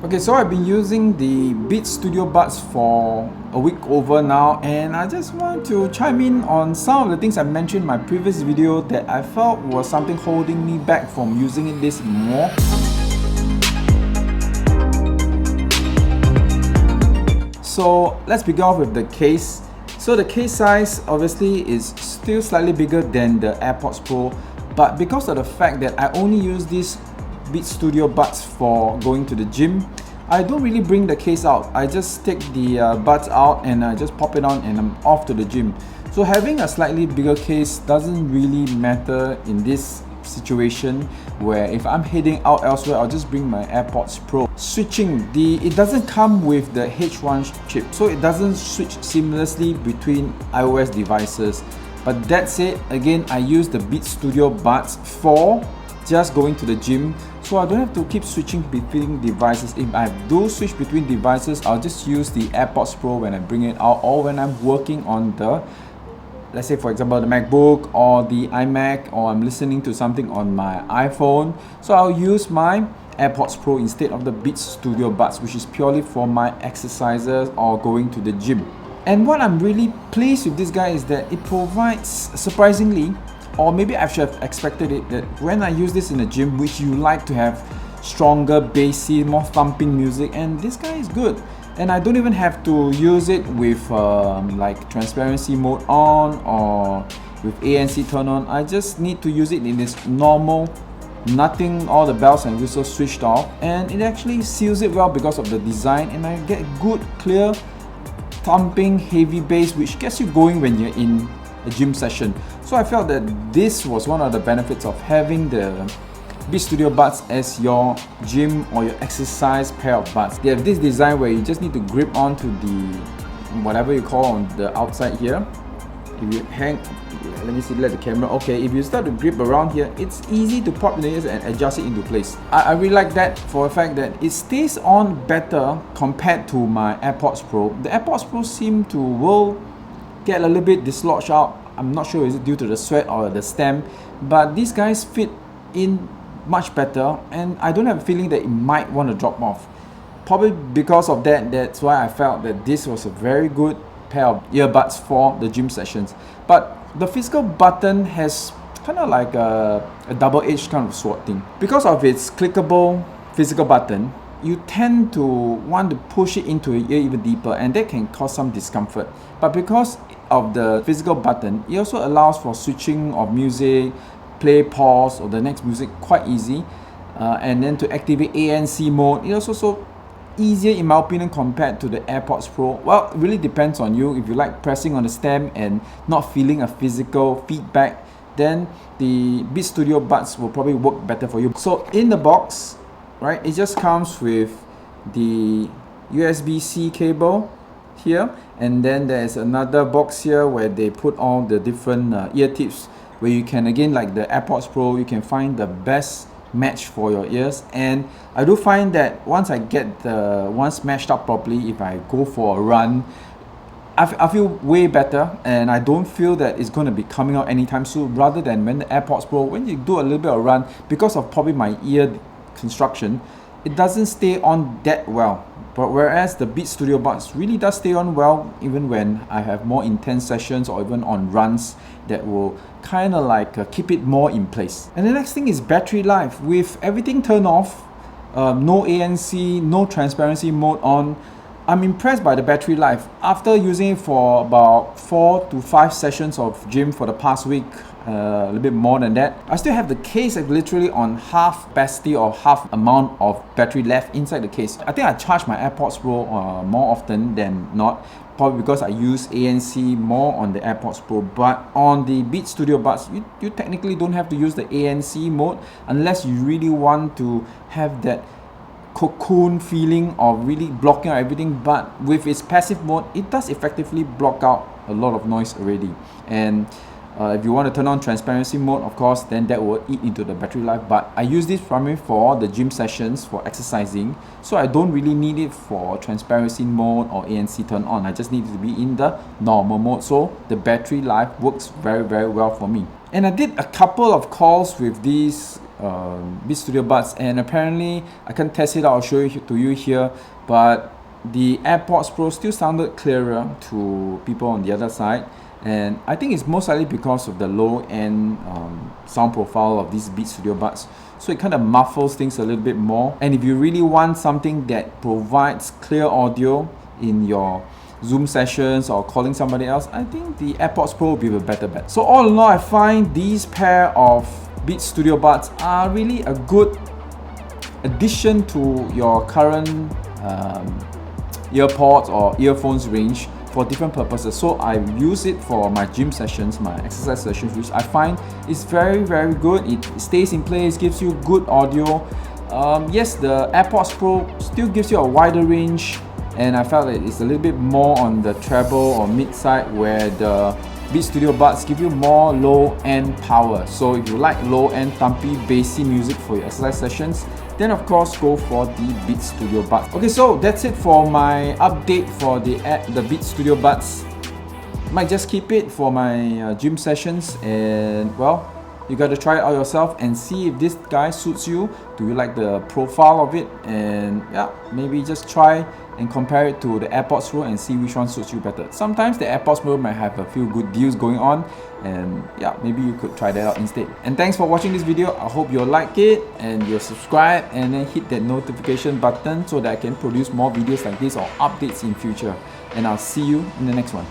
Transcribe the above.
Okay, so I've been using the Beats Studio Buds for a week over now, and I just want to chime in on some of the things I mentioned in my previous video that I felt was something holding me back from using this more. So let's begin off with the case. So the case size obviously is still slightly bigger than the AirPods Pro, but because of the fact that I only use these Beats Studio Buds for going to the gym, I don't really bring the case out. I just take the buds out and I just pop it on and I'm off to the gym. So having a slightly bigger case doesn't really matter in this situation, where if I'm heading out elsewhere, I'll just bring my AirPods Pro. Switching, it doesn't come with the H1 chip, so it doesn't switch seamlessly between iOS devices. But that said, again, I use the Beats Studio Buds for just going to the gym, so I don't have to keep switching between devices. If I do switch between devices, I'll just use the AirPods Pro when I bring it out, or when I'm working on the, let's say for example, the MacBook or the iMac, or I'm listening to something on my iPhone. So I'll use my AirPods Pro instead of the Beats Studio Buds, which is purely for my exercises or going to the gym. And what I'm really pleased with this guy is that it provides, surprisingly, or maybe I should have expected it, that when I use this in the gym, which you like to have stronger bassy, more thumping music, and this guy is good. And I don't even have to use it with like transparency mode on or with ANC turned on. I just need to use it in this normal, nothing, all the bells and whistles switched off, and it actually seals it well because of the design, and I get good, clear, thumping, heavy bass, which gets you going when you're in a gym session. So I felt that this was one of the benefits of having the Beats Studio Buds as your gym or your exercise pair of buds. They have this design where you just need to grip onto the whatever you call on the outside here. If you hang, let me see, let the camera, okay, if you start to grip around here, it's easy to pop in the ears and adjust it into place. I really like that for the fact that it stays on better compared to my AirPods Pro. The AirPods Pro will get a little bit dislodged out. I'm not sure is it due to the sweat or the stem, but these guys fit in much better, and I don't have a feeling that it might want to drop off. Probably because of that, that's why I felt that this was a very good pair of earbuds for the gym sessions. But the physical button has kind of like a double-edged kind of sword thing. Because of its clickable physical button, you tend to want to push it into your ear even deeper, and that can cause some discomfort. But because of the physical button, it also allows for switching of music, play, pause, or the next music quite easy. And then to activate ANC mode, it's also so easier in my opinion compared to the AirPods Pro. Well, it really depends on you. If you like pressing on the stem and not feeling a physical feedback, then the Beats Studio Buds will probably work better for you. So in the box, right, it just comes with the USB-C cable here, and then there's another box here where they put all the different ear tips, where you can, again, like the AirPods Pro, you can find the best match for your ears. And I do find that once I get the ones matched up properly, if I go for a run, I feel way better, and I don't feel that it's going to be coming out anytime soon, rather than when the AirPods Pro, when you do a little bit of run, because of probably my ear construction, it doesn't stay on that well. But whereas the Beats Studio Buds really does stay on well, even when I have more intense sessions or even on runs, that will kind of like keep it more in place. And the next thing is battery life. With everything turned off, no ANC, no transparency mode on, I'm impressed by the battery life. After using it for about 4 to 5 sessions of gym for the past week, a little bit more than that, I still have the case literally on half capacity or half amount of battery left inside the case. I think I charge my AirPods Pro more often than not, probably because I use ANC more on the AirPods Pro. But on the Beats Studio Buds, you technically don't have to use the ANC mode unless you really want to have that cocoon feeling of really blocking out everything. But with its passive mode, it does effectively block out a lot of noise already. And if you want to turn on transparency mode, of course, then that will eat into the battery life. But I use this primarily for the gym sessions, for exercising, so I don't really need it for transparency mode or ANC turn on. I just need it to be in the normal mode, so the battery life works very, very well for me. And I did a couple of calls with these Beats Studio Buds, and apparently I can test it out. I'll show it to you here, but the AirPods Pro still sounded clearer to people on the other side, and I think it's most likely because of the low-end sound profile of these Beats Studio Buds. So it kind of muffles things a little bit more. And if you really want something that provides clear audio in your Zoom sessions or calling somebody else, I think the AirPods Pro will be a better bet. So all in all, I find these pair of Beats Studio Buds are really a good addition to your current earpods or earphones range for different purposes. So I use it for my gym sessions, my exercise sessions, which I find is very good. It stays in place, gives you good audio. Yes, the AirPods Pro still gives you a wider range, and I felt that it's a little bit more on the treble or mid side, where the Beats Studio Buds give you more low-end power. So if you like low-end, thumpy, bassy music for your exercise sessions, then of course go for the Beats Studio Buds. Okay, so that's it for my update for the Beats Studio Buds. Might just keep it for my gym sessions, and well, you got to try it out yourself and see if this guy suits you. Do you like the profile of it? And yeah, maybe just try and compare it to the AirPods Pro and see which one suits you better. Sometimes the AirPods Pro might have a few good deals going on, and yeah, maybe you could try that out instead. And thanks for watching this video. I hope you'll like it and you'll subscribe and then hit that notification button so that I can produce more videos like this or updates in future. And I'll see you in the next one.